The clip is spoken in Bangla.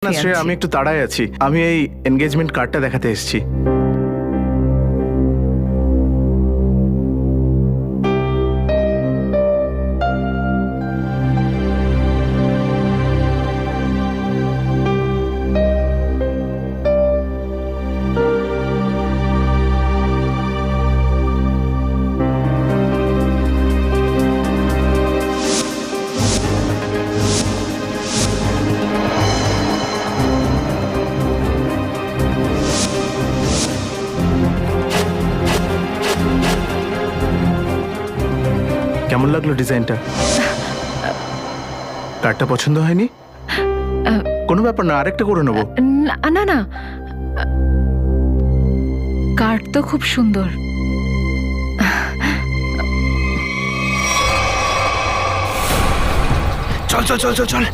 না শ্রেয়া, আমি একটু তাড়ায় আছি। আমি এই এনগেজমেন্ট কার্ডটা দেখাতে এসেছি। কেমন লাগলো ডিজাইনটা? কার্ডটা পছন্দ হয়নি? কোনো ব্যাপার না, আরেকটা করে নেবো। না না না, কার্ড তো খুব সুন্দর। চল চল চল চল চল,